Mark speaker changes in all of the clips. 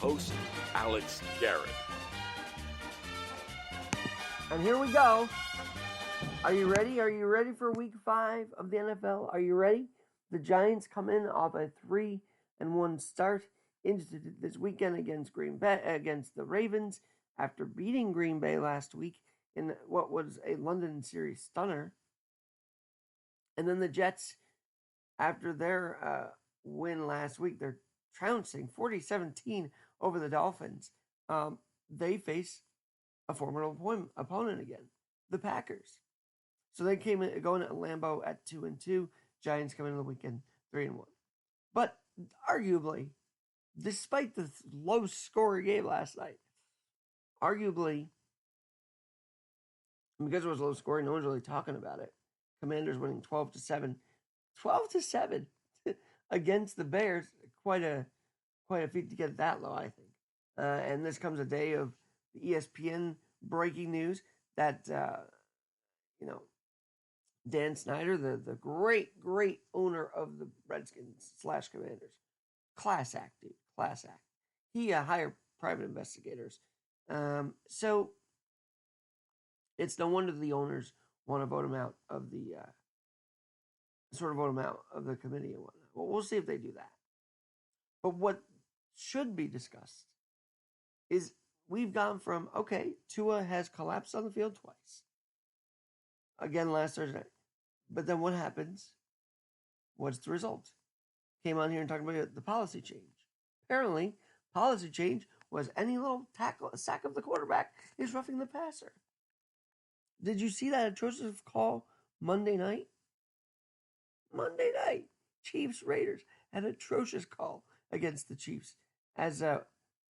Speaker 1: host, Alex Garrett.
Speaker 2: And here we go. Are you ready? Are you ready for week 5 of the NFL? Are you ready? The Giants come in off a 3-1 start into this weekend against the Ravens after beating Green Bay last week in what was a London series stunner. And then the Jets, after their win last week, they're trouncing 40-17 over the Dolphins. They face a formidable opponent again, the Packers. So they came in going at Lambeau at 2-2. Giants come into the weekend 3-1. But arguably, despite the low scoring game last night, arguably, because it was low scoring, no one's really talking about it. Commanders winning 12-7. 12-7 against the Bears. Quite a feat to get that low, I think. And this comes a day of the ESPN breaking news that Dan Snyder, the great owner of the Redskins / Commanders, class act, dude, class act. He hired private investigators, so it's no wonder the owners want to vote him out of the committee and whatnot. Well, we'll see if they do that. But what should be discussed is we've gone from, okay, Tua has collapsed on the field twice. Again, last Thursday night. But then what happens? What's the result? Came on here and talked about the policy change. Apparently, policy change was any little tackle, a sack of the quarterback is roughing the passer. Did you see that atrocious call Monday night? Monday night. Chiefs Raiders had an atrocious call against the Chiefs as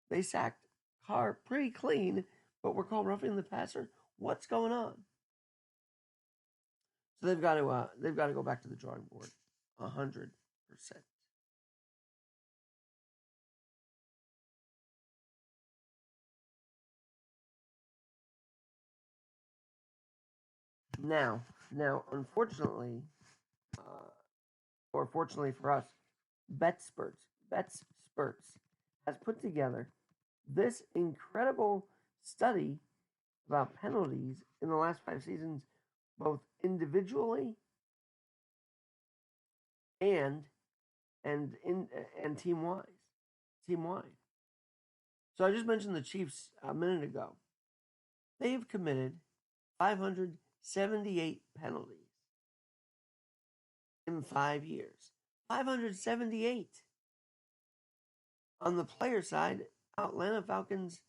Speaker 2: they sacked Carr pretty clean, but were called roughing the passer. What's going on? So they've got to go back to the drawing board, 100%. Now, unfortunately, or fortunately for us, Betsperts has put together this incredible study about penalties in the last 5 seasons, both individually and team-wise. So I just mentioned the Chiefs a minute ago. They've committed 578 penalties in 5 years. 578. On the player side, Atlanta Falcons'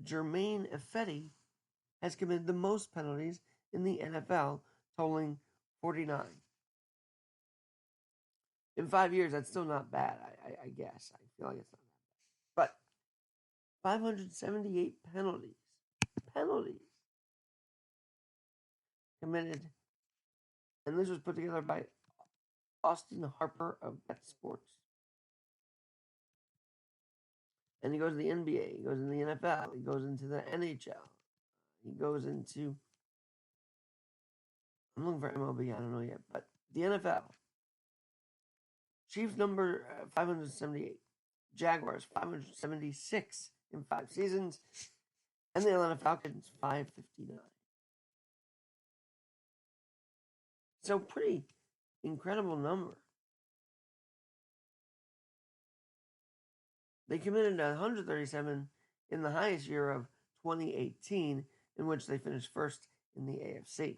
Speaker 2: Jermaine Effetti has committed the most penalties in the NFL, totaling 49. In 5 years, that's still not bad, I guess. I feel like it's not that bad. But 578 penalties committed. And this was put together by Austin Harper of Betsperts. And he goes to the NBA, he goes into the NFL, he goes into the NHL, he goes into, I'm looking for MLB, I don't know yet, but the NFL. Chiefs number 578, Jaguars 576 in 5 seasons, and the Atlanta Falcons 559. So pretty incredible number. They committed 137 in the highest year of 2018, in which they finished first in the AFC.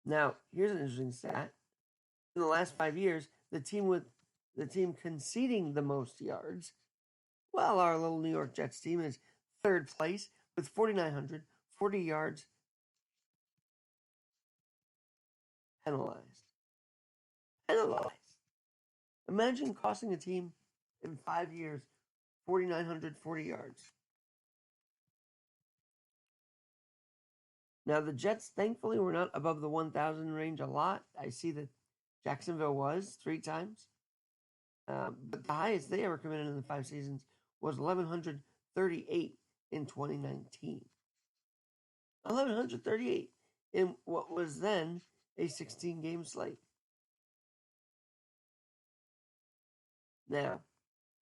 Speaker 2: Now, here's an interesting stat. In the last 5 years, the team conceding the most yards, well, our little New York Jets team is third place with 4,940 yards penalized. Imagine costing a team in 5 years 4,940 yards. Now, the Jets, thankfully, were not above the 1,000 range a lot. I see that Jacksonville was 3 times. But the highest they ever committed in the 5 seasons was 1,138 in 2019. 1,138 in what was then a 16-game slate. Now,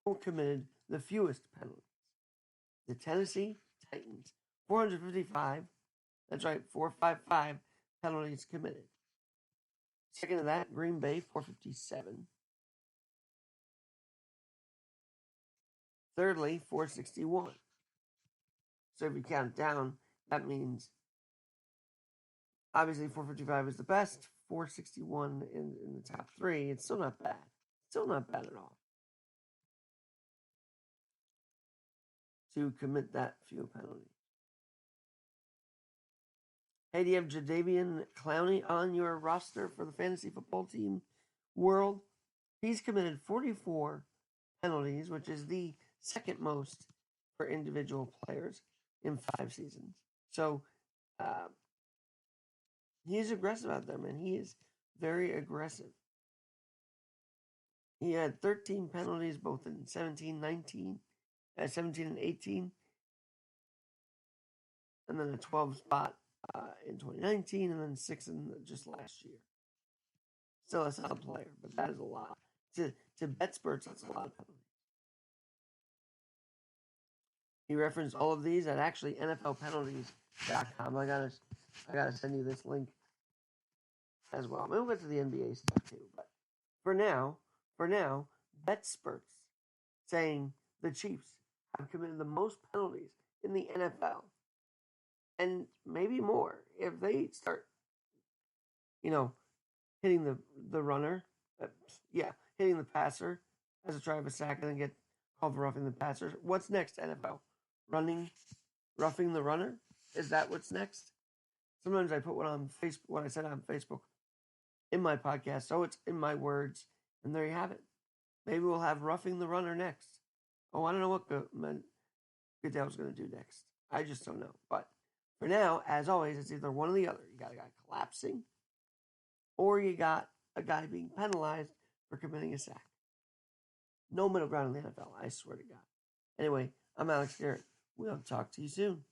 Speaker 2: who committed the fewest penalties. The Tennessee Titans, 455. That's right, 455 penalties committed. Second to that, Green Bay, 457. Thirdly, 461. So if you count down, that means obviously 455 is the best, 461 in the top three. It's still not bad. Still not bad at all to commit that few penalties. Hey, do you have Jadeveon Clowney on your roster for the fantasy football team world? He's committed 44 penalties, which is the second most for individual players in 5 seasons. So he's aggressive out there, man. He is very aggressive. He had 13 penalties both in 17 and 18, and then a 12 spot in 2019, and then 6 in just last year. Still a solid player, but that is a lot. To Betsperts, that's a lot of penalties. He referenced all of these at actually NFLpenalties.com. I gotta send you this link as well. Maybe we'll get to the NBA stuff too, but for now, Betsperts saying the Chiefs have committed the most penalties in the NFL, and maybe more if they start, hitting the runner, hitting the passer as a try of a sack and then get called for roughing the passer. What's next, NFL? Roughing the runner? Is that what's next? Sometimes I put what I said on Facebook in my podcast, so it's in my words, and there you have it. Maybe we'll have roughing the runner next. Oh, I don't know what Goodell's going to do next. I just don't know. But for now, as always, it's either one or the other. You got a guy collapsing, or you got a guy being penalized for committing a sack. No middle ground in the NFL, I swear to God. Anyway, I'm Alex Garrett. We'll talk to you soon.